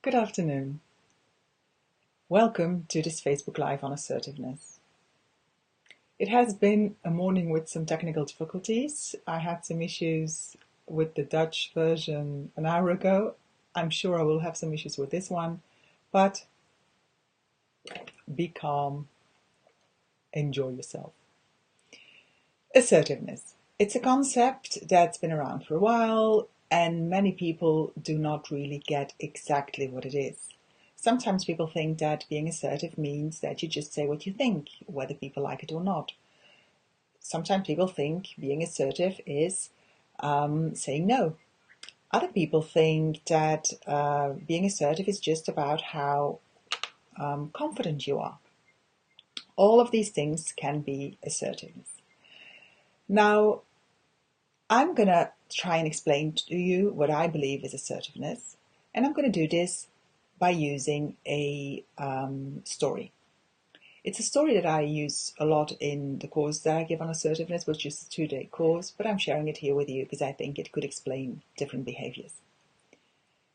Good afternoon. Welcome to this Facebook Live on assertiveness. It has been a morning with some technical difficulties. I had some issues with the Dutch version an hour ago. I'm sure I will have some issues with this one, but be calm, enjoy yourself. Assertiveness. It's a concept that's been around for a while, and many people do not really get exactly what it is. Sometimes people think that being assertive means that you just say what you think, whether people like it or not. Sometimes people think being assertive is saying no. Other people think that being assertive is just about how confident you are. All of these things can be assertiveness. Now, I'm going to try and explain to you what I believe is assertiveness, and I'm going to do this by using a story. It's a story that I use a lot in the course that I give on assertiveness, which is a 2-day course, but I'm sharing it here with you because I think it could explain different behaviors.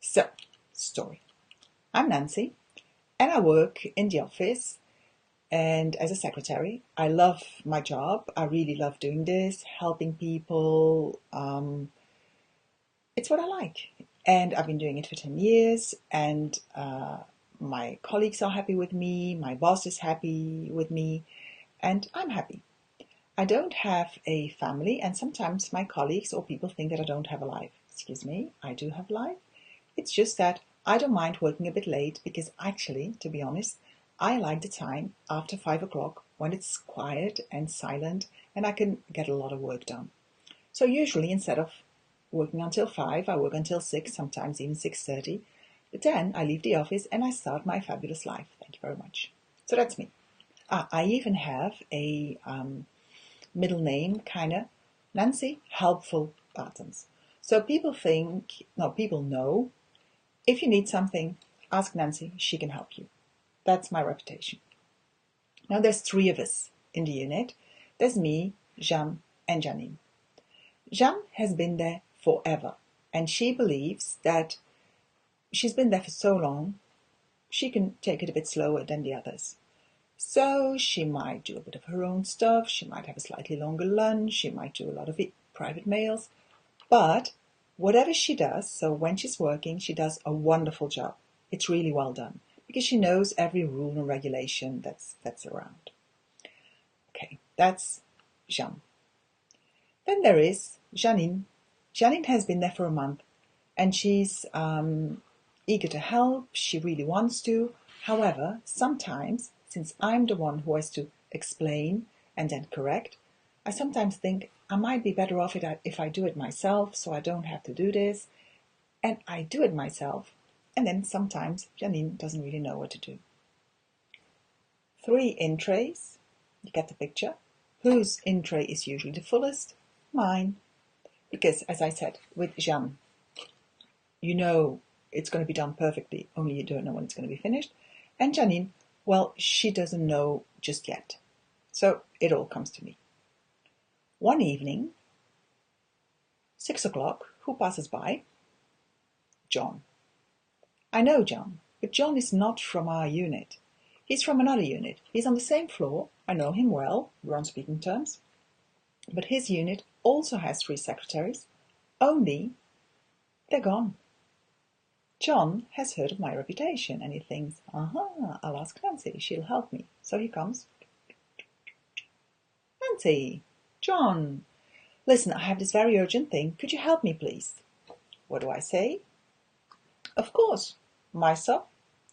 So, story. I'm Nancy, and I work in the office and as a secretary. I love my job. I really love doing this, helping people. It's what I like. And I've been doing it for 10 years, and my colleagues are happy with me, my boss is happy with me, and I'm happy. I don't have a family, and sometimes my colleagues or people think that I don't have a life. Excuse me, I do have a life. It's just that I don't mind working a bit late because actually, to be honest, I like the time after 5 o'clock when it's quiet and silent and I can get a lot of work done. So usually instead of working until 5, I work until 6, sometimes even 6:30. But then I leave the office and I start my fabulous life. Thank you very much. So that's me. I even have a middle name, kinda, Nancy Helpful Buttons. So people know, if you need something, ask Nancy, she can help you. That's my reputation. Now there's 3 of us in the unit. There's me, Jeanne, and Janine. Jeanne has been there forever, and she believes that she's been there for so long, she can take it a bit slower than the others. So she might do a bit of her own stuff, she might have a slightly longer lunch, she might do a lot of private mails, but whatever she does, so when she's working, she does a wonderful job. It's really well done, because she knows every rule and regulation that's around. Okay, that's Jeanne. Then there is Janine. Janine has been there for a month, and she's eager to help. She really wants to. However, sometimes, since I'm the one who has to explain and then correct, I sometimes think I might be better off if I do it myself, so I don't have to do this. And I do it myself, and then sometimes Janine doesn't really know what to do. 3 in trays. You get the picture. Whose in tray is usually the fullest? Mine. Because, as I said, with Jeanne, you know it's going to be done perfectly, only you don't know when it's going to be finished. And Janine, well, she doesn't know just yet. So it all comes to me. One evening, 6 o'clock, who passes by? John. I know John, but John is not from our unit. He's from another unit. He's on the same floor. I know him well. We're on speaking terms. But his unit also has 3 secretaries. Only they're gone. John has heard of my reputation, and he thinks, aha, I'll ask Nancy. She'll help me. So he comes. Nancy, John, listen, I have this very urgent thing. Could you help me, please? What do I say? Of course. My stuff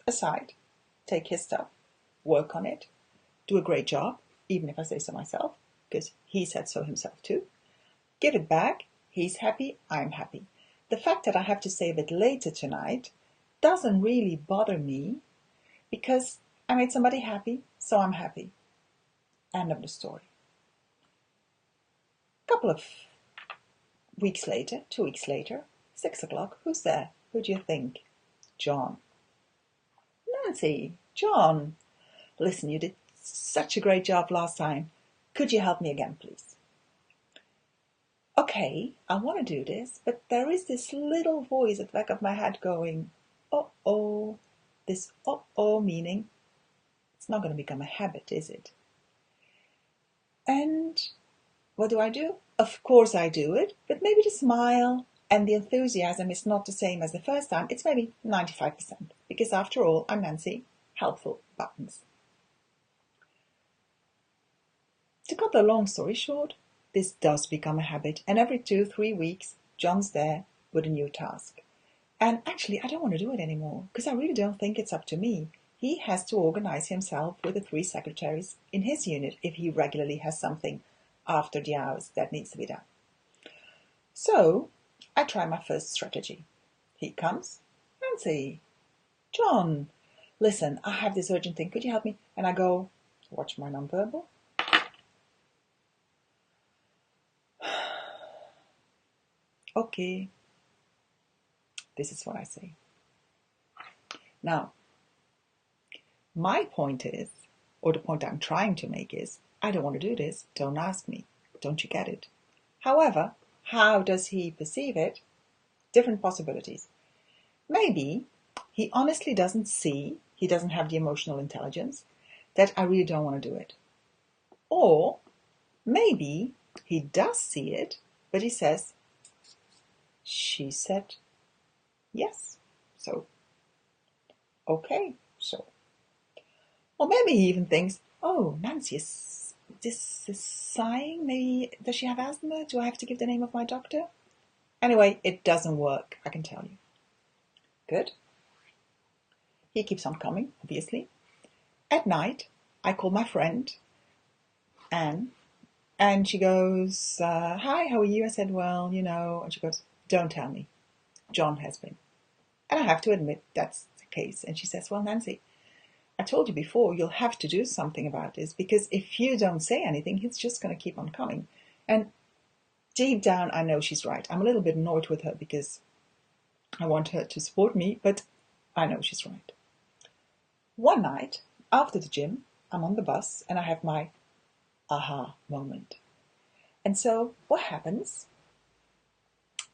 aside. Take his stuff. Work on it. Do a great job, even if I say so myself, because he said so himself too. Give it back. He's happy. I'm happy. The fact that I have to save it later tonight doesn't really bother me because I made somebody happy, so I'm happy. End of the story. A couple of weeks later, 2 weeks later, 6 o'clock, who's there? Who do you think? John. Nancy, John, listen, you did such a great job last time. Could you help me again, please? Okay, I want to do this, but there is this little voice at the back of my head going, uh-oh. This uh-oh meaning, it's not going to become a habit, is it? And what do? Of course I do it, but maybe the smile and the enthusiasm is not the same as the first time. It's maybe 95%, because after all, I'm Nancy, helpful buttons. To cut the long story short, this does become a habit, and every 2-3 weeks, John's there with a new task. And actually, I don't want to do it anymore, because I really don't think it's up to me. He has to organize himself with the 3 secretaries in his unit if he regularly has something after the hours that needs to be done. So, I try my first strategy. He comes, Nancy, John, listen, I have this urgent thing, could you help me? And I go, watch my nonverbal. Okay, this is what I say. Now, my point is, or the point I'm trying to make is, I don't want to do this, don't ask me, don't you get it? However, how does he perceive it? Different possibilities. Maybe he honestly doesn't see, he doesn't have the emotional intelligence, that I really don't want to do it. Or maybe he does see it, but he says, she said yes, so okay, so. Or maybe he even thinks, oh, Nancy is sighing, maybe, does she have asthma? Do I have to give the name of my doctor? Anyway, it doesn't work, I can tell you. Good. He keeps on coming, obviously. At night, I call my friend, Anne, and she goes, hi, how are you? I said, well, you know, and she goes, don't tell me. John has been. And I have to admit that's the case. And she says, well, Nancy, I told you before, you'll have to do something about this, because if you don't say anything, he's just going to keep on coming. And deep down, I know she's right. I'm a little bit annoyed with her because I want her to support me, but I know she's right. One night, after the gym, I'm on the bus and I have my aha moment. And so what happens?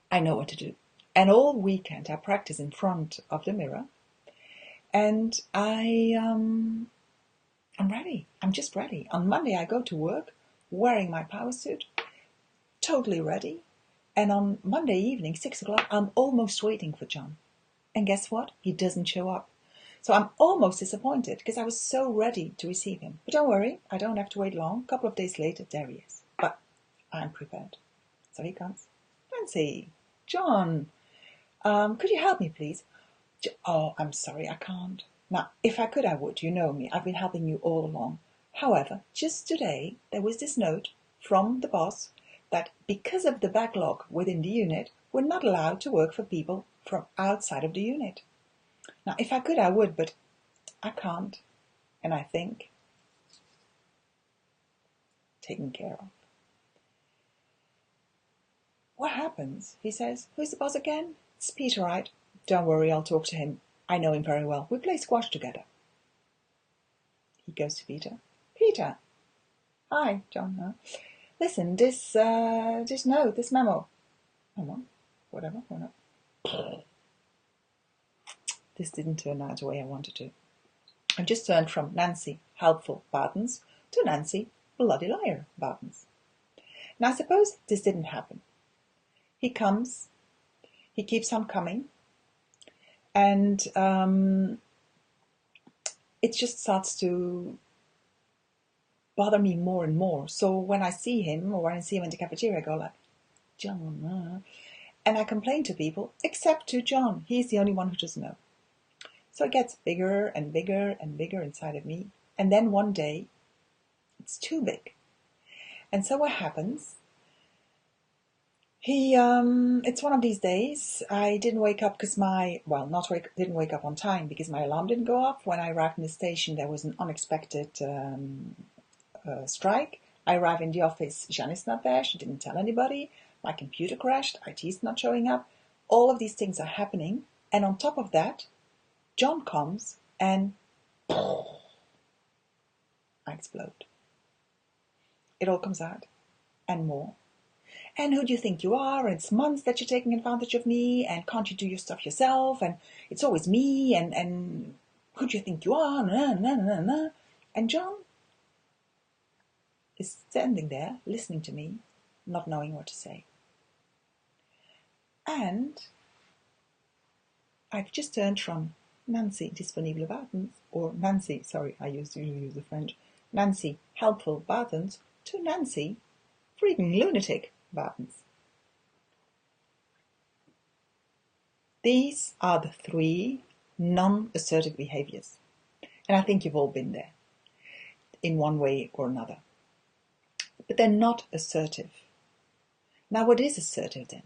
I know what to do. And all weekend I practice in front of the mirror, and I'm ready. I'm just ready. On Monday I go to work wearing my power suit, totally ready. And on Monday evening, 6 o'clock, I'm almost waiting for John. And guess what? He doesn't show up. So I'm almost disappointed because I was so ready to receive him. But don't worry, I don't have to wait long. A couple of days later, there he is. But I'm prepared. So he comes. Nancy, John, could you help me, please? Oh, I'm sorry, I can't. Now, if I could, I would. You know me. I've been helping you all along. However, just today, there was this note from the boss that because of the backlog within the unit, we're not allowed to work for people from outside of the unit. Now, if I could, I would, but I can't. And I think taken care of. What happens? He says, who's the boss again? It's Peter, right? Don't worry, I'll talk to him. I know him very well. We play squash together. He goes to Peter. Peter. Hi, John. Listen, this note, this memo. Whatever. This didn't turn out the way I wanted to. I just turned from Nancy, helpful Bartons, to Nancy, bloody liar Bartons. Now suppose this didn't happen. He comes, he keeps on coming, and it just starts to bother me more and more. So when I see him, or when I see him in the cafeteria, I go like, John, and I complain to people, except to John. He's the only one who doesn't know. So it gets bigger and bigger and bigger inside of me. And then one day, it's too big. And so what happens? It's one of these days. I didn't wake up because didn't wake up on time because my alarm didn't go off. When I arrived in the station, there was an unexpected strike. I arrive in the office, Janice's not there. She didn't tell anybody. My computer crashed. IT's not showing up. All of these things are happening. And on top of that, John comes and I explode. It all comes out and more. and who do you think you are? And it's months that you're taking advantage of me, and can't you do your stuff yourself? And it's always me, and who do you think you are? Nah, nah, nah, nah. And John is standing there, listening to me, not knowing what to say. And I've just turned from Nancy, disponible Buttons, or Nancy, sorry, I usually use the French, Nancy, helpful Buttons, to Nancy, freaking lunatic Buttons. These are the 3 non-assertive behaviors. And I think you've all been there, in one way or another. But they're not assertive. Now, what is assertive then?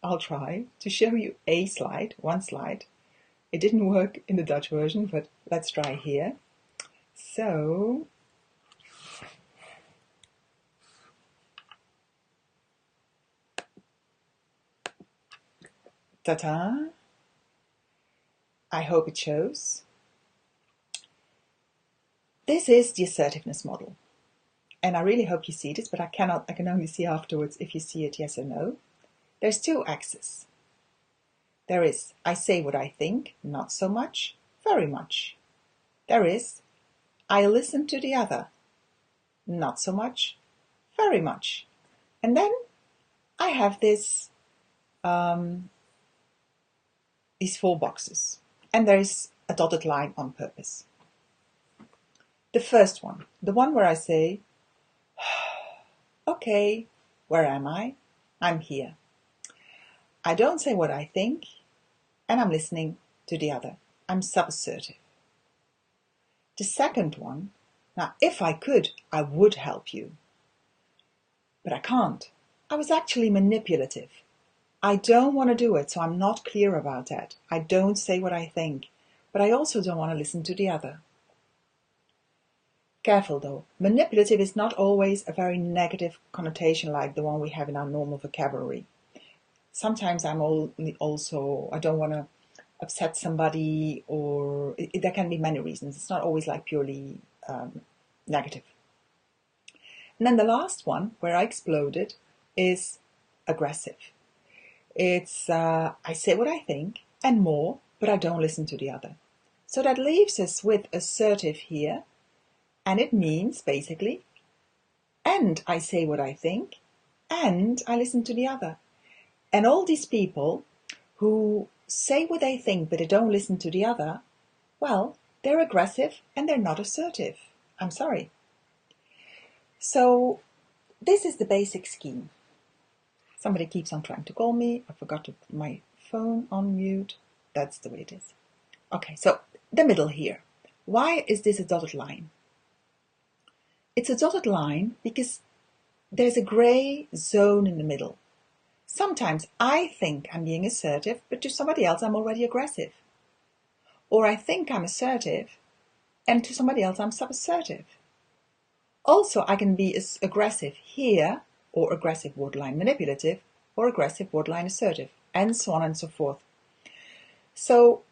I'll try to show you one slide. It didn't work in the Dutch version, but let's try here. So, ta-ta. I hope it shows. This is the assertiveness model. And I really hope you see this, but I can only see afterwards if you see it, yes or no. There's 2 axes. There is, I say what I think, not so much, very much. There is, I listen to the other, not so much, very much. And then I have these 4 boxes. And there is a dotted line on purpose. The first one, the one where I say, okay, where am I? I'm here. I don't say what I think, and I'm listening to the other. I'm subassertive. The second one, now if I could, I would help you. But I can't. I was actually manipulative. I don't want to do it, so I'm not clear about that. I don't say what I think, but I also don't want to listen to the other. Careful though, manipulative is not always a very negative connotation like the one we have in our normal vocabulary. Sometimes I don't want to upset somebody, or there can be many reasons. It's not always like purely negative. And then the last one, where I exploded, is aggressive. It's, I say what I think and more, but I don't listen to the other. So that leaves us with assertive here, and it means basically, and I say what I think, and I listen to the other. And all these people who say what they think but they don't listen to the other, well, they're aggressive and they're not assertive. I'm sorry. So this is the basic scheme. Somebody keeps on trying to call me. I forgot to put my phone on mute. That's the way it is. Okay, so the middle here. Why is this a dotted line? It's a dotted line because there's a gray zone in the middle. Sometimes I think I'm being assertive, but to somebody else I'm already aggressive. Or I think I'm assertive, and to somebody else I'm subassertive. Also, I can be aggressive here, or aggressive borderline manipulative, or aggressive borderline assertive, and so on and so forth. So,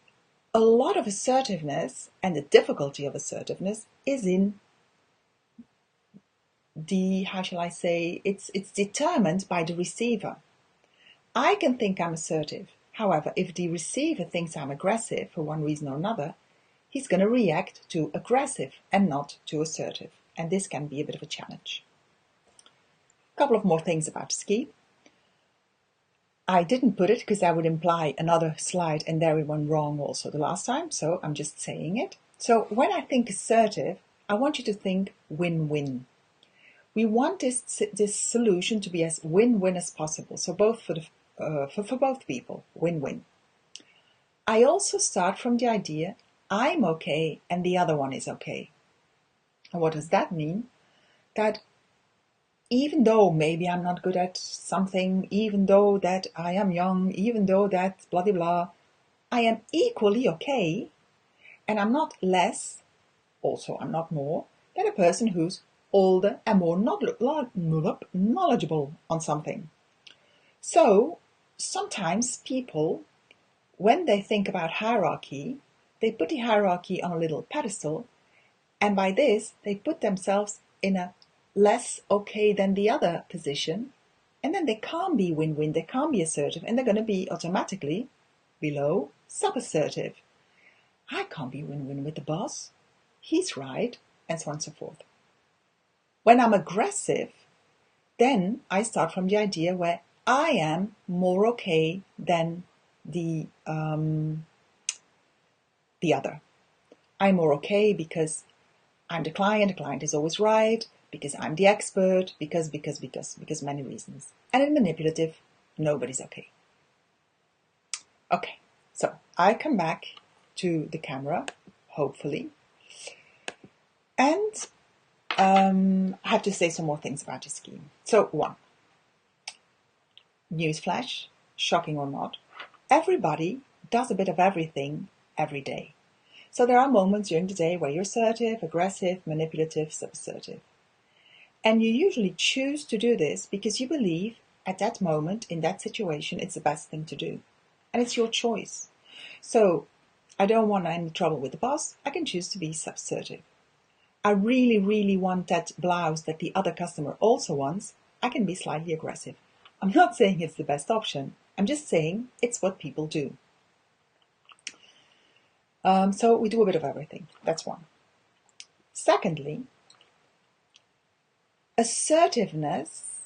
a lot of assertiveness, and the difficulty of assertiveness, is in the, how shall I say, it's determined by the receiver. I can think I'm assertive. However, if the receiver thinks I'm aggressive for one reason or another, he's going to react to aggressive and not to assertive. And this can be a bit of a challenge. A couple of more things about scheme. I didn't put it because that would imply another slide, and there we went wrong also the last time, so I'm just saying it. So when I think assertive, I want you to think win-win. We want this solution to be as win-win as possible, so both for both people, win-win. I also start from the idea I'm okay and the other one is okay. And what does that mean? That even though maybe I'm not good at something, even though that I am young, even though that blah blah blah, I am equally okay, and I'm not less, also I'm not more, than a person who's older and more knowledgeable on something. So sometimes people, when they think about hierarchy, they put the hierarchy on a little pedestal, and by this they put themselves in a less okay than the other position, and then they can't be win-win, they can't be assertive, and they're going to be automatically below sub-assertive. I can't be win-win with the boss. He's right, and so on and so forth. When I'm aggressive, then I start from the idea where I am more okay than the other. I'm more okay because I'm the client is always right, because I'm the expert, because many reasons. And in manipulative, nobody's okay. Okay, so I come back to the camera, hopefully, and I have to say some more things about the scheme. So 1, newsflash, shocking or not, everybody does a bit of everything every day. So there are moments during the day where you're assertive, aggressive, manipulative, subassertive. And you usually choose to do this because you believe at that moment, in that situation, it's the best thing to do. And it's your choice. So I don't want any trouble with the boss. I can choose to be subassertive. I really, really want that blouse that the other customer also wants. I can be slightly aggressive. I'm not saying it's the best option. I'm just saying it's what people do. So we do a bit of everything. That's 1. Secondly, assertiveness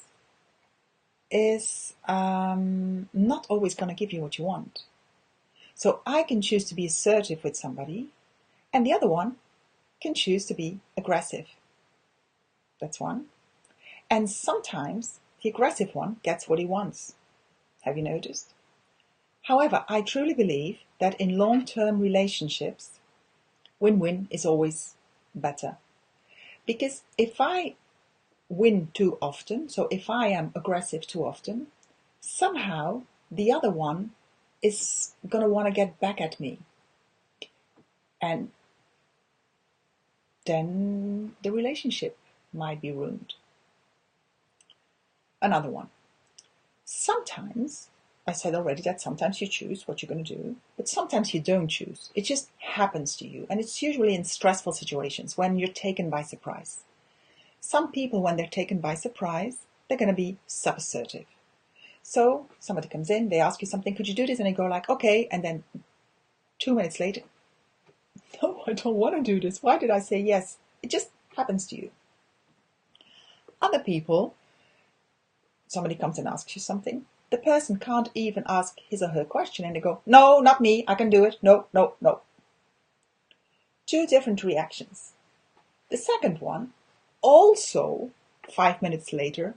is not always going to give you what you want. So I can choose to be assertive with somebody, and the other one can choose to be aggressive. That's 1. And sometimes the aggressive one gets what he wants. Have you noticed? However, I truly believe that in long-term relationships, win-win is always better. Because if I win too often, so if I am aggressive too often, somehow the other one is going to want to get back at me. And then the relationship might be ruined. Another one. Sometimes, I said already that sometimes you choose what you're going to do, but sometimes you don't choose. It just happens to you. And it's usually in stressful situations when you're taken by surprise. Some people, when they're taken by surprise, they're going to be subassertive. So somebody comes in, they ask you something, could you do this? And they go like, okay. And then 2 minutes later, no, I don't want to do this. Why did I say yes? It just happens to you. Other people, somebody comes and asks you something, the person can't even ask his or her question and they go, no, not me, I can do it. No, no, no. 2 different reactions. The second one, also 5 minutes later,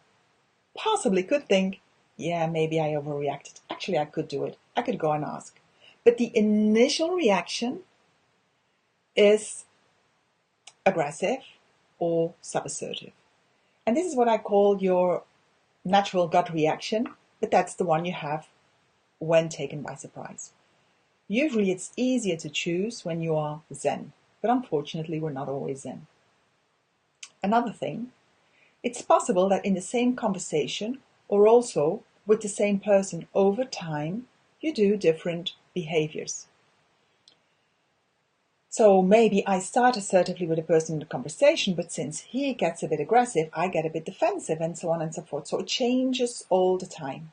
possibly could think, yeah, maybe I overreacted. Actually, I could do it. I could go and ask. But the initial reaction is aggressive or subassertive. And this is what I call your natural gut reaction, but that's the one you have when taken by surprise. Usually it's easier to choose when you are zen, but unfortunately we're not always zen. Another thing, it's possible that in the same conversation or also with the same person over time, you do different behaviors. So maybe I start assertively with a person in the conversation, but since he gets a bit aggressive, I get a bit defensive and so on and so forth. So it changes all the time.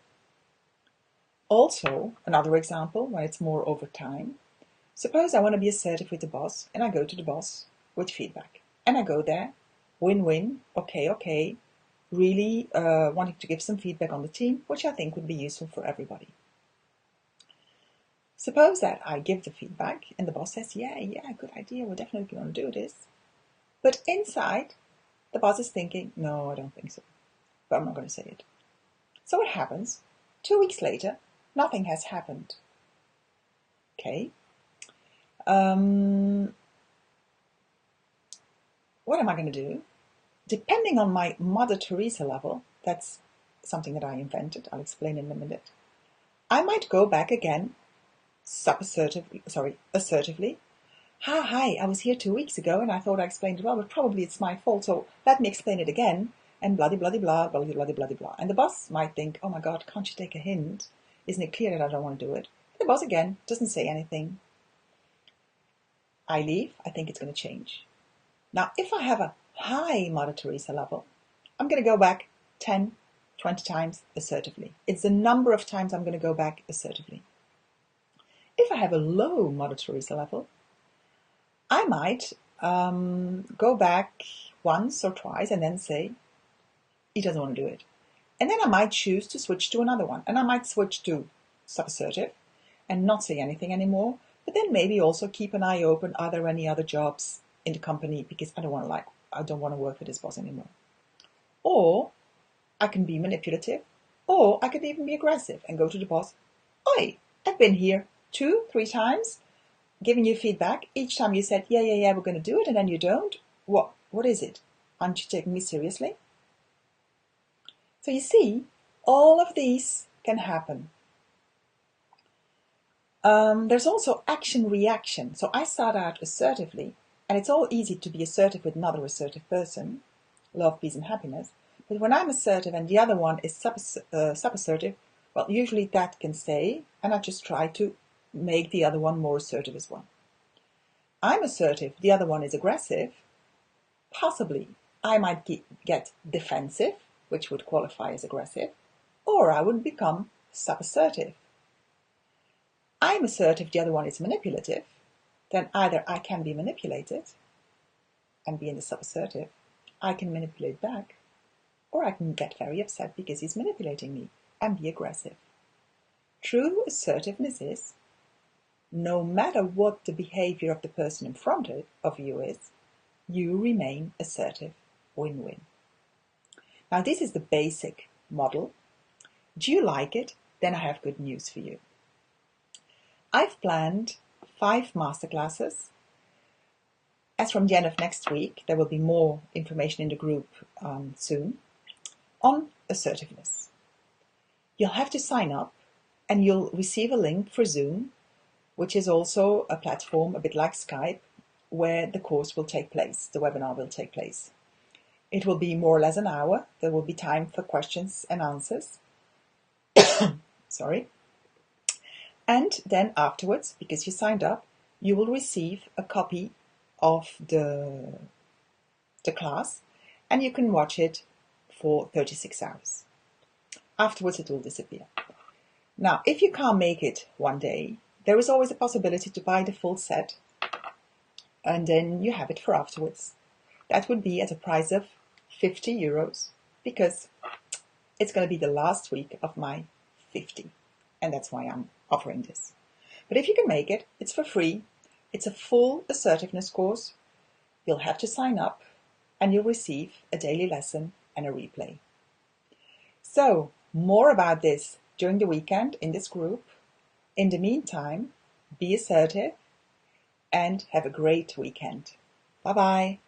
Also, another example, when it's more over time, suppose I want to be assertive with the boss and I go to the boss with feedback. And I go there, win-win, okay, really wanting to give some feedback on the team, which I think would be useful for everybody. Suppose that I give the feedback and the boss says, yeah, good idea, we're definitely going to do this. But inside, the boss is thinking, no, I don't think so. But I'm not going to say it. So what happens? 2 weeks later, nothing has happened. Okay. What am I going to do? Depending on my Mother Teresa level, that's something that I invented, I'll explain in a minute, I might go back again assertively. Hi, I was here 2 weeks ago and I thought I explained it well, but probably it's my fault, so let me explain it again, and blah, blah, blah, blah, blah, blah, blah. And the boss might think, oh my God, can't you take a hint? Isn't it clear that I don't want to do it? The boss, again, doesn't say anything. I leave, I think it's going to change. Now, if I have a high Mother Teresa level, I'm going to go back 10, 20 times assertively. It's the number of times I'm going to go back assertively. If I have a low Mother Teresa level, I might go back once or twice and then say, he doesn't want to do it. And then I might choose to switch to another one. And I might switch to subassertive and not say anything anymore, but then maybe also keep an eye open. Are there any other jobs in the company? Because I don't want to work for this boss anymore. Or I can be manipulative, or I could even be aggressive and go to the boss. Oi, I've been here 2, 3 times, giving you feedback. Each time you said, yeah, we're going to do it, and then you don't. What is it? Aren't you taking me seriously? So you see, all of these can happen. There's also action-reaction. So I start out assertively, and it's all easy to be assertive with another assertive person, love, peace, and happiness. But when I'm assertive and the other one is sub-assertive, well, usually that can stay, and I just try to make the other one more assertive as well. I'm assertive, the other one is aggressive. Possibly, I might get defensive, which would qualify as aggressive, or I would become sub-assertive. I'm assertive, the other one is manipulative, then either I can be manipulated and be in the sub-assertive, I can manipulate back, or I can get very upset because he's manipulating me and be aggressive. True assertiveness is, no matter what the behavior of the person in front of you is, you remain assertive. Win-win. Now this is the basic model. Do you like it? Then I have good news for you. I've planned 5 masterclasses. As from the end of next week, there will be more information in the group soon on assertiveness. You'll have to sign up and you'll receive a link for Zoom, which is also a platform a bit like Skype, where the course will take place, the webinar will take place. It will be more or less an hour. There will be time for questions and answers. Sorry. And then afterwards, because you signed up, you will receive a copy of the class, and you can watch it for 36 hours. Afterwards, it will disappear. Now, if you can't make it one day, there is always a possibility to buy the full set, and then you have it for afterwards. That would be at a price of €50, because it's going to be the last week of my 50, and that's why I'm offering this. But if you can make it, it's for free. It's a full assertiveness course. You'll have to sign up, and you'll receive a daily lesson and a replay. So, more about this during the weekend in this group. In the meantime, be assertive and have a great weekend. Bye-bye.